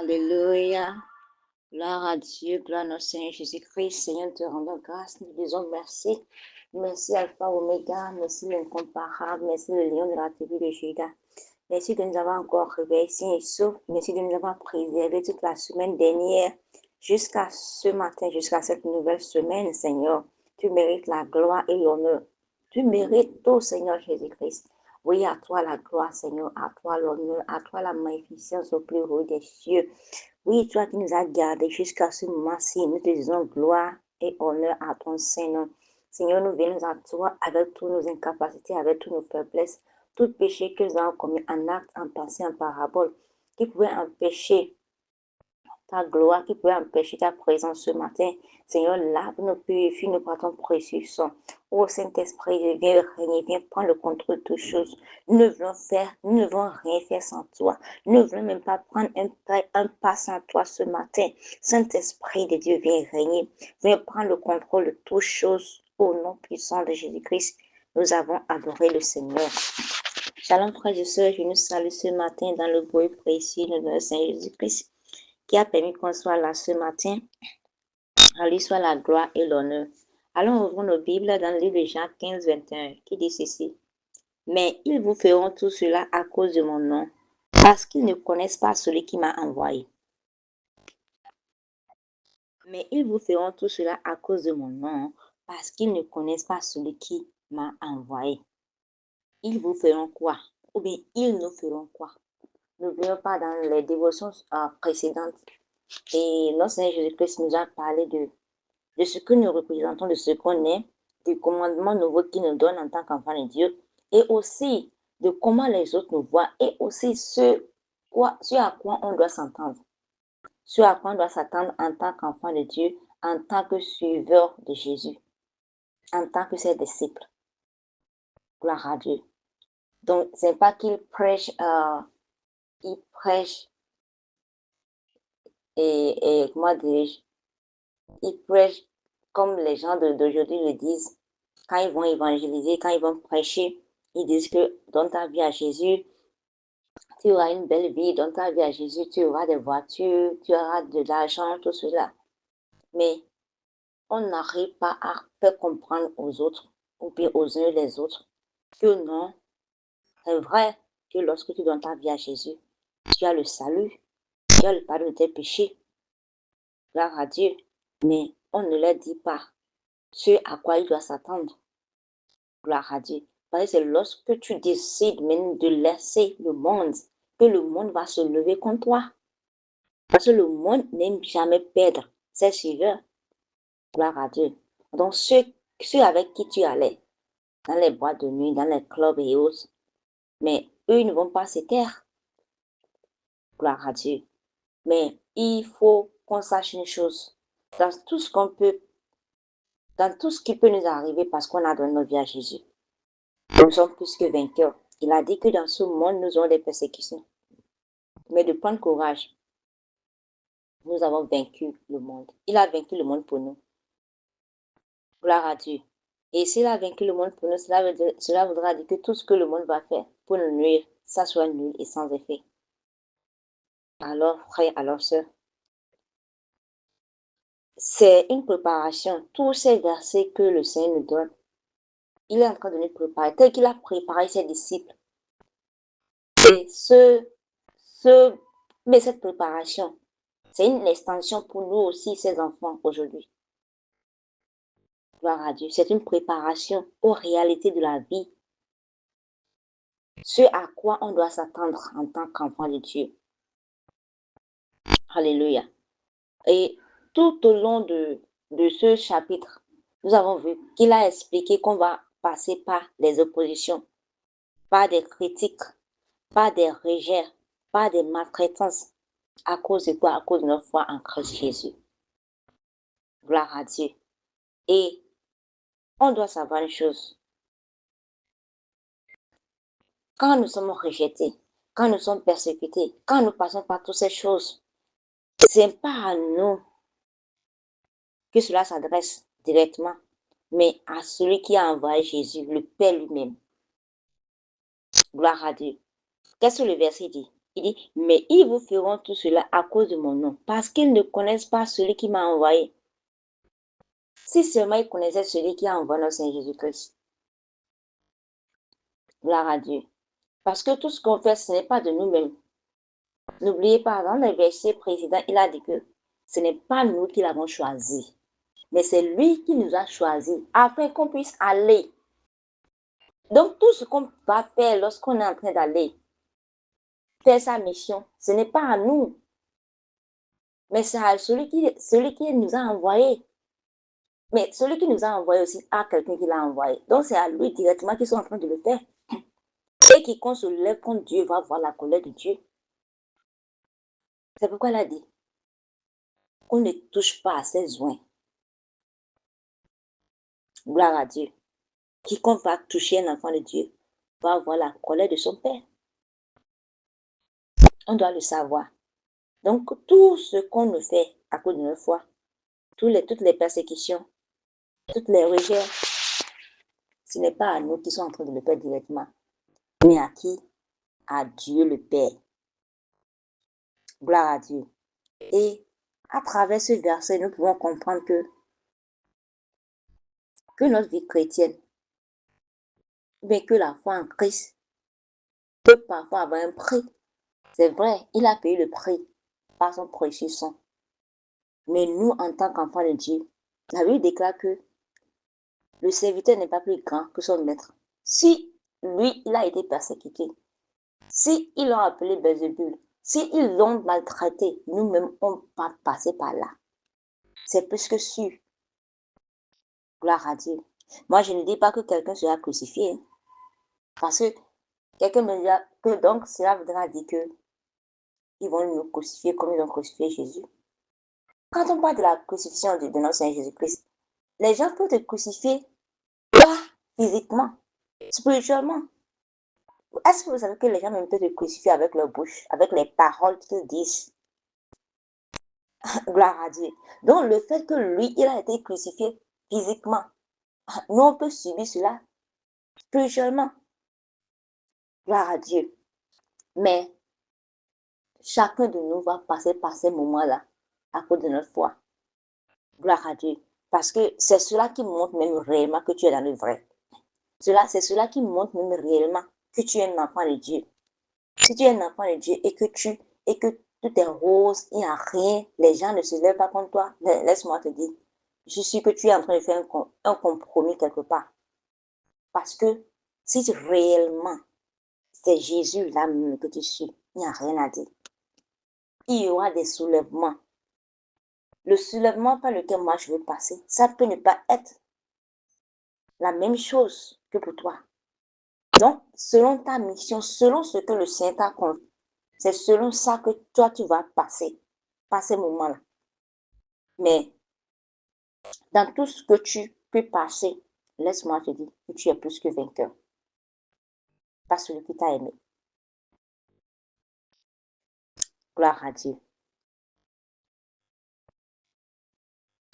Alléluia. Gloire à Dieu, gloire à notre Seigneur Jésus-Christ. Seigneur, nous te rendons grâce, nous te disons merci. Merci Alpha Oméga, merci l'incomparable, merci le lion de la tribu de Juda. Merci de nous avoir encore réveillés sains et saufs. Merci de nous avoir préservés toute la semaine dernière jusqu'à ce matin, jusqu'à cette nouvelle semaine, Seigneur. Tu mérites la gloire et l'honneur. Tu mérites tout, Seigneur Jésus-Christ. Oui, à toi la gloire, Seigneur, à toi l'honneur, à toi la magnificence au plus haut des cieux. Oui, toi qui nous as gardés jusqu'à ce moment-ci, nous te disons gloire et honneur à ton Saint-Nom. Seigneur, nous venons à toi avec toutes nos incapacités, avec toutes nos faiblesses, tout péché que nous avons commis en acte, en pensée, en parabole, qui pouvait empêcher ta gloire qui peut empêcher ta présence ce matin. Seigneur, lave-nous, purifie nous par ton précieux sang. Ô Saint-Esprit, viens régner, viens prendre le contrôle de toutes choses. Nous ne voulons rien faire sans toi. Nous ne voulons même pas prendre un pas sans toi ce matin. Saint-Esprit de Dieu, viens régner, viens prendre le contrôle de toutes choses. Au nom puissant de Jésus-Christ, nous avons adoré le Seigneur. Shalom frères et sœurs, je nous salue ce matin dans le bruit précieux de notre Seigneur Jésus-Christ qui a permis qu'on soit là ce matin. À lui soit la gloire et l'honneur. Allons ouvrir nos Bibles dans le livre de Jean 15, 21 qui dit ceci. Mais ils vous feront tout cela à cause de mon nom, parce qu'ils ne connaissent pas celui qui m'a envoyé. Mais ils vous feront tout cela à cause de mon nom, parce qu'ils ne connaissent pas celui qui m'a envoyé. Ils vous feront quoi? Ou bien ils nous feront quoi? N'oublions pas dans les dévotions précédentes, et notre Seigneur Jésus-Christ nous a parlé de ce que nous représentons, de ce qu'on est, du commandement nouveau qu'il nous donne en tant qu'enfant de Dieu, et aussi de comment les autres nous voient, et aussi ce à quoi on doit s'entendre, ce à quoi on doit s'attendre en tant qu'enfant de Dieu, en tant que suiveur de Jésus, en tant que ses disciples. Gloire à Dieu. Donc, c'est pas qu'il prêche, et comment dirais-je, il prêche comme les gens d'aujourd'hui le disent, quand ils vont évangéliser, quand ils vont prêcher, ils disent que donne ta vie à Jésus, tu auras une belle vie, donne ta vie à Jésus, tu auras des voitures, tu auras de l'argent, tout cela. Mais on n'arrive pas à faire comprendre aux autres, ou bien aux uns les autres, que non, c'est vrai que lorsque tu donnes ta vie à Jésus, tu as le salut, tu as le pardon de tes péchés, gloire à Dieu, mais on ne leur dit pas ce à quoi il doit s'attendre. Gloire à Dieu. Parce que c'est lorsque tu décides même de laisser le monde, que le monde va se lever contre toi. Parce que le monde n'aime jamais perdre ses suiveurs. Gloire à Dieu. Donc ceux avec qui tu allais, dans les boîtes de nuit, dans les clubs et autres, mais eux ils ne vont pas se taire. Gloire à Dieu. Mais il faut qu'on sache une chose. Dans tout ce qu'on peut, dans tout ce qui peut nous arriver parce qu'on a donné notre vie à Jésus, nous sommes plus que vainqueurs. Il a dit que dans ce monde, nous aurons des persécutions. Mais de prendre courage, nous avons vaincu le monde. Il a vaincu le monde pour nous. Gloire à Dieu. Et s'il a vaincu le monde pour nous, cela voudra dire que tout ce que le monde va faire pour nous nuire, ça soit nul et sans effet. Alors, frères, alors sœurs, c'est une préparation. Tous ces versets que le Seigneur nous donne, il est en train de nous préparer, tel qu'il a préparé ses disciples. Et mais cette préparation, c'est une extension pour nous aussi, ses enfants, aujourd'hui. Gloire à Dieu. C'est une préparation aux réalités de la vie. Ce à quoi on doit s'attendre en tant qu'enfant de Dieu. Alléluia. Et tout au long de ce chapitre, nous avons vu qu'il a expliqué qu'on va passer par les oppositions, par des critiques, par des rejets, par des maltraitances. À cause de quoi? À cause de notre foi en Christ Jésus. Gloire à Dieu. Et on doit savoir une chose. Quand nous sommes rejetés, quand nous sommes persécutés, quand nous passons par toutes ces choses, ce n'est pas à nous que cela s'adresse directement, mais à celui qui a envoyé Jésus, le Père lui-même. Gloire à Dieu. Qu'est-ce que le verset dit? Il dit, mais ils vous feront tout cela à cause de mon nom, parce qu'ils ne connaissent pas celui qui m'a envoyé. Si seulement ils connaissaient celui qui a envoyé notre Seigneur Jésus-Christ. Gloire à Dieu. Parce que tout ce qu'on fait, ce n'est pas de nous-mêmes. N'oubliez pas, dans le verset précédent, il a dit que ce n'est pas nous qui l'avons choisi, mais c'est lui qui nous a choisis afin qu'on puisse aller. Donc, tout ce qu'on va faire lorsqu'on est en train d'aller faire sa mission, ce n'est pas à nous, mais c'est à celui qui nous a envoyés. Mais celui qui nous a envoyés aussi a quelqu'un qui l'a envoyé. Donc, c'est à lui directement qu'ils sont en train de le faire. Et quiconque se lève contre Dieu va voir la colère de Dieu. C'est pourquoi il a dit, qu'on ne touche pas à ses oins. Gloire à Dieu. Quiconque va toucher un enfant de Dieu va avoir la colère de son Père. On doit le savoir. Donc, tout ce qu'on nous fait à cause de notre foi, toutes les persécutions, toutes les rejets, ce n'est pas à nous qui sommes en train de le faire directement, mais à qui? À Dieu le Père. Gloire à Dieu. Et à travers ce verset, nous pouvons comprendre que notre vie chrétienne, mais que la foi en Christ peut parfois avoir un prix. C'est vrai, il a payé le prix par son précieux sang. Mais nous, en tant qu'enfants de Dieu, la Bible déclare que le serviteur n'est pas plus grand que son maître. Si lui, il a été persécuté, si ils l'ont appelé Belzébul, si ils l'ont maltraité, nous-mêmes, on va passer par là. C'est plus que sûr. Gloire à Dieu. Moi, je ne dis pas que quelqu'un sera crucifié. Parce que quelqu'un me dira que donc cela voudra dire que ils vont nous crucifier comme ils ont crucifié Jésus. Quand on parle de la crucifixion de notre Seigneur Jésus-Christ, les gens peuvent te crucifier pas physiquement, spirituellement. Est-ce que vous savez que les gens même peuvent te crucifier avec leur bouche, avec les paroles qu'ils disent? Gloire à Dieu. Donc le fait que lui, il a été crucifié physiquement, nous on peut subir cela spirituellement. Gloire à Dieu. Mais chacun de nous va passer par ces moments-là à cause de notre foi. Gloire à Dieu. Parce que c'est cela qui montre même réellement que tu es dans le vrai. C'est cela qui montre même réellement que tu es un enfant de Dieu. Si tu es un enfant de Dieu et que tout est rose, il n'y a rien, les gens ne se lèvent pas contre toi, laisse-moi te dire, je suis sûr que tu es en train de faire un compromis quelque part. Parce que si réellement c'est Jésus là que tu suis, il n'y a rien à dire. Il y aura des soulèvements. Le soulèvement par lequel moi je veux passer, ça peut ne pas être la même chose que pour toi. Donc, selon ta mission, selon ce que le Seigneur t'a confié, c'est selon ça que toi, tu vas passer par ces moments-là. Mais dans tout ce que tu peux passer, laisse-moi te dire que tu es plus que vainqueur. Par celui qui t'a aimé. Gloire à Dieu.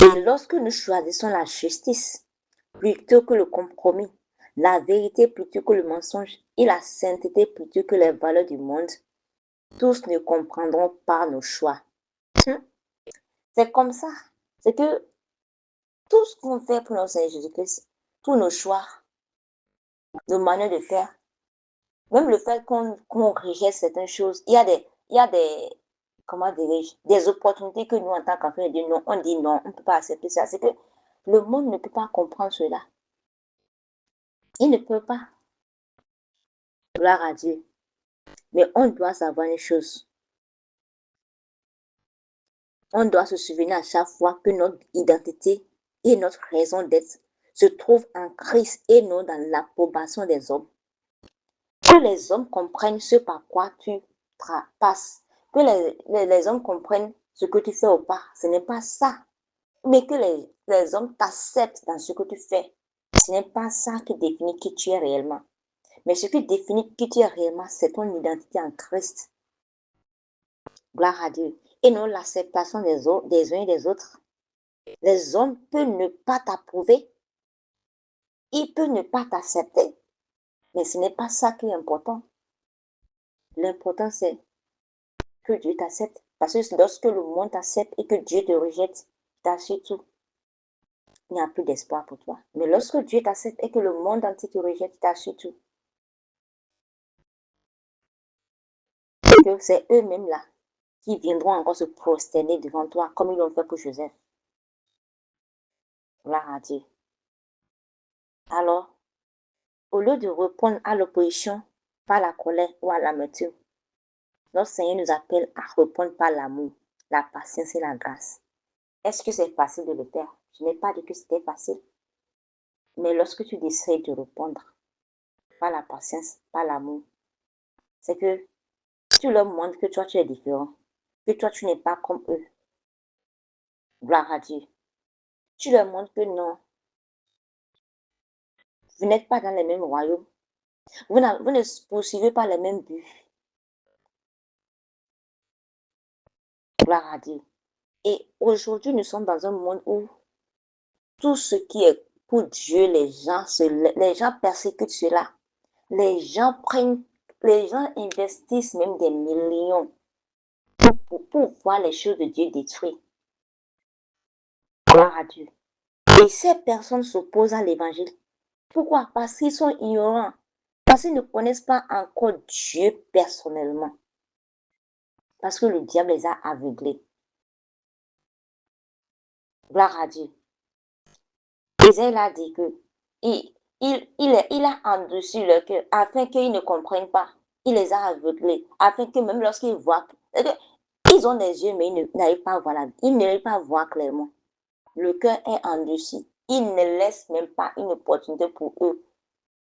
Et lorsque nous choisissons la justice plutôt que le compromis, la vérité plutôt que le mensonge et la sainteté plutôt que les valeurs du monde, tous ne comprendront pas nos choix. C'est comme ça. C'est que tout ce qu'on fait pour notre Seigneur Jésus-Christ, tous nos choix, nos manières de faire, même le fait qu'on rejette certaines choses, il y a des, comment dirais-je, des opportunités que nous, en tant qu'enfants de Dieu, on dit non, on ne peut pas accepter ça. C'est que le monde ne peut pas comprendre cela. Il ne peut pas. Gloire à Dieu. Mais on doit savoir une chose. On doit se souvenir à chaque fois que notre identité et notre raison d'être se trouvent en Christ et non dans l'approbation des hommes. Que les hommes comprennent ce par quoi tu passes. Que les hommes comprennent ce que tu fais ou pas. Ce n'est pas ça. Mais que les hommes t'acceptent dans ce que tu fais. Ce n'est pas ça qui définit qui tu es réellement. Mais ce qui définit qui tu es réellement, c'est ton identité en Christ. Gloire à Dieu. Et non l'acceptation des uns et des autres. Les hommes peuvent ne pas t'approuver. Ils peuvent ne pas t'accepter. Mais ce n'est pas ça qui est important. L'important, c'est que Dieu t'accepte. Parce que lorsque le monde t'accepte et que Dieu te rejette, t'assure tout. Il n'y a plus d'espoir pour toi. Mais lorsque Dieu t'accepte et que le monde entier te rejette, t'assure tout. Que c'est eux-mêmes là qui viendront encore se prosterner devant toi comme ils l'ont fait pour Joseph. Gloire à Dieu. Alors, au lieu de répondre à l'opposition par la colère ou à l'amertume, notre Seigneur nous appelle à répondre par l'amour, la patience et la grâce. Est-ce que c'est facile de le faire? Je n'ai pas dit que c'était facile. Mais lorsque tu décides de répondre par la patience, par l'amour, c'est que tu leur montres que toi tu es différent, que toi tu n'es pas comme eux. Gloire à Dieu. Tu leur montres que non, vous n'êtes pas dans les mêmes royaumes. Vous ne poursuivez pas les mêmes buts. Gloire à Dieu. Et aujourd'hui, nous sommes dans un monde où tout ce qui est pour Dieu, les gens persécutent cela. Les gens investissent même des millions pour voir les choses de Dieu détruites. Gloire à Dieu. Et ces personnes s'opposent à l'évangile. Pourquoi? Parce qu'ils sont ignorants. Parce qu'ils ne connaissent pas encore Dieu personnellement. Parce que le diable les a aveuglés. Gloire à Dieu. Isaïe a dit que il a endurci leur cœur afin qu'ils ne comprennent pas. Il les a aveuglés afin que même lorsqu'ils voient, ils ont des yeux mais ils n'arrivent pas à voir, ils n'arrivent pas à voir clairement. Le cœur est endurci. Il ne laisse même pas une opportunité pour eux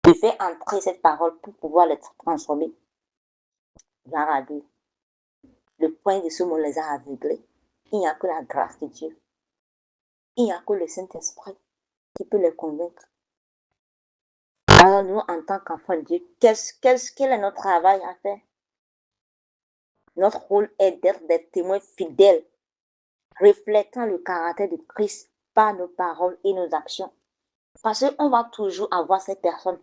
de faire entrer cette parole pour pouvoir les transformer. Gloire à Dieu. Le point de ce monde les a aveuglés. Il n'y a que la grâce de Dieu. Il n'y a que le Saint-Esprit qui peut les convaincre. Alors nous, en tant qu'enfants de Dieu, quel est notre travail à faire? Notre rôle est d'être des témoins fidèles, reflétant le caractère de Christ par nos paroles et nos actions. Parce qu'on va toujours avoir ces personnes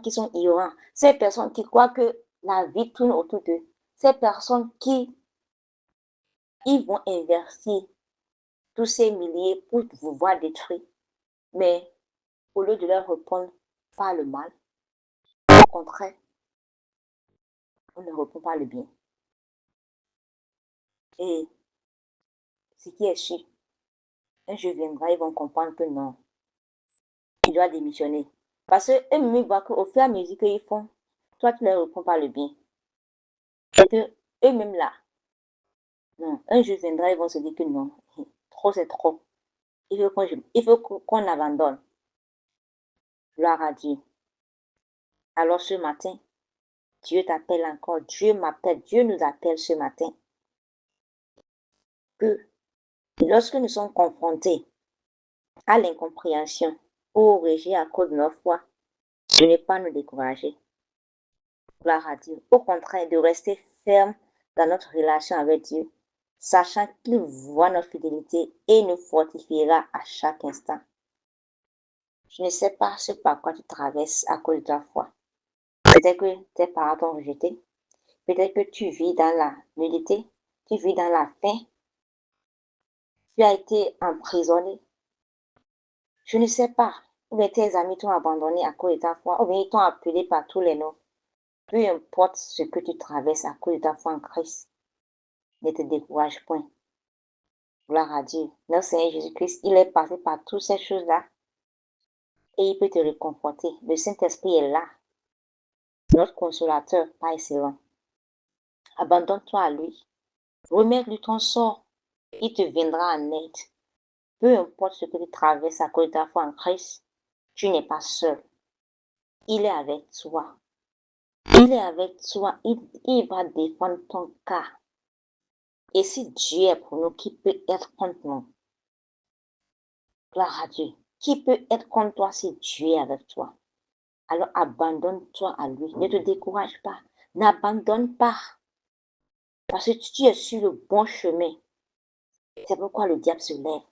qui sont ignorantes, ces personnes qui croient que la vie tourne autour d'eux, ces personnes qui ils vont investir tous ces milliers pour vous voir détruire. Mais au lieu de leur répondre par le mal, au contraire, on ne répond pas le bien. Et ce qui est sûr, un jour viendra, ils vont comprendre que non, tu dois démissionner. Parce qu'eux-mêmes, ils voient qu'au fur et à mesure qu'ils font, toi, tu ne leur réponds pas le bien. Et que eux-mêmes là, non, un jour viendra, ils vont se dire que non, trop c'est trop. Il faut qu'on abandonne. Gloire à Dieu. Alors ce matin, Dieu t'appelle encore, Dieu m'appelle, Dieu nous appelle ce matin. Que lorsque nous sommes confrontés à l'incompréhension ou au rejet à cause de notre foi, de ne pas nous décourager. Gloire à Dieu. Au contraire, de rester ferme dans notre relation avec Dieu, sachant qu'il voit notre fidélité et nous fortifiera à chaque instant. Je ne sais pas ce par quoi tu traverses à cause de ta foi. Peut-être que tes parents t'ont rejeté. Peut-être que tu vis dans la nudité. Tu vis dans la faim. Tu as été emprisonné. Je ne sais pas. Ou bien tes amis t'ont abandonné à cause de ta foi. Ou bien ils t'ont appelé par tous les noms. Peu importe ce que tu traverses à cause de ta foi en Christ, ne te décourage point. Gloire à Dieu. Notre Seigneur Jésus-Christ, il est passé par toutes ces choses-là et il peut te réconforter. Le Saint-Esprit est là, notre consolateur par excellence. Abandonne-toi à lui. Remets-lui ton sort. Il te viendra en aide. Peu importe ce que tu traverses à cause de ta foi en Christ, tu n'es pas seul. Il est avec toi. Il est avec toi. Il va défendre ton cas. Et si Dieu est pour nous, qui peut être contre nous? Gloire à Dieu. Qui peut être contre toi si Dieu est avec toi? Alors abandonne-toi à lui. Ne te décourage pas. N'abandonne pas. Parce que tu es sur le bon chemin. C'est pourquoi le diable se lève.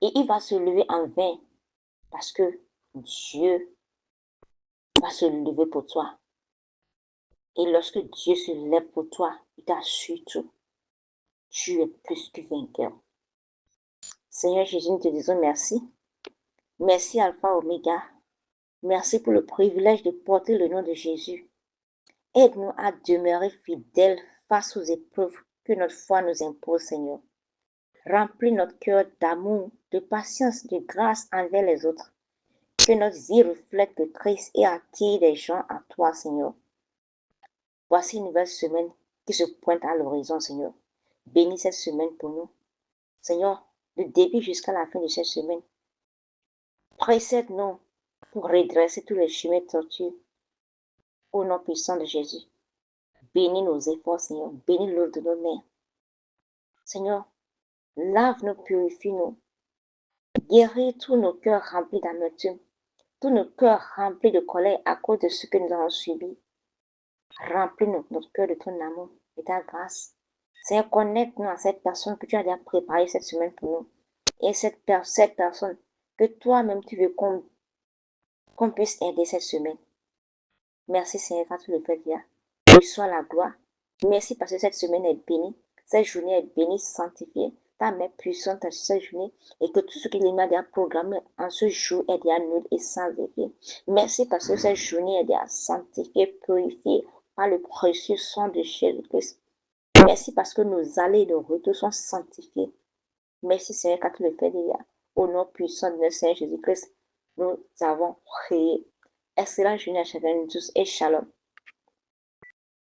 Et il va se lever en vain. Parce que Dieu va se lever pour toi. Et lorsque Dieu se lève pour toi, il t'assure tout. Tu es plus que vainqueur. Seigneur Jésus, nous te disons merci. Merci Alpha Oméga. Merci pour le privilège de porter le nom de Jésus. Aide-nous à demeurer fidèles face aux épreuves que notre foi nous impose, Seigneur. Remplis notre cœur d'amour, de patience, de grâce envers les autres. Que notre vie reflète le Christ et attire les gens à toi, Seigneur. Voici une nouvelle semaine qui se pointe à l'horizon, Seigneur. Bénis cette semaine pour nous. Seigneur, du début jusqu'à la fin de cette semaine, précède-nous pour redresser tous les chemins tortueux. Au nom puissant de Jésus, bénis nos efforts, Seigneur. Bénis l'œuvre de nos mains. Seigneur, Lave-nous, purifie-nous. Guéris tous nos cœurs remplis d'amertume, tous nos cœurs remplis de colère à cause de ce que nous avons subi. Remplis notre cœur de ton amour et ta grâce. Seigneur, connecte-nous à cette personne que tu as déjà préparée cette semaine pour nous. Et cette personne que toi-même tu veux qu'on puisse aider cette semaine. Merci Seigneur, car tu le fais bien. Reçois la gloire. Merci parce que cette semaine est bénie. Cette journée est bénie, sanctifiée. Ta main puissante sur cette journée et que tout ce qu'il m'a déjà programmé en ce jour est déjà nul et sans effet. Merci parce que cette journée est déjà sanctifiée, purifiée par le précieux sang de Jésus-Christ. Merci parce que nos allées et nos retours sont sanctifiés. Merci Seigneur, car tu le fais déjà. Au nom puissant de notre Seigneur Jésus-Christ, nous avons prié. Excellente journée à chacun de tous et shalom.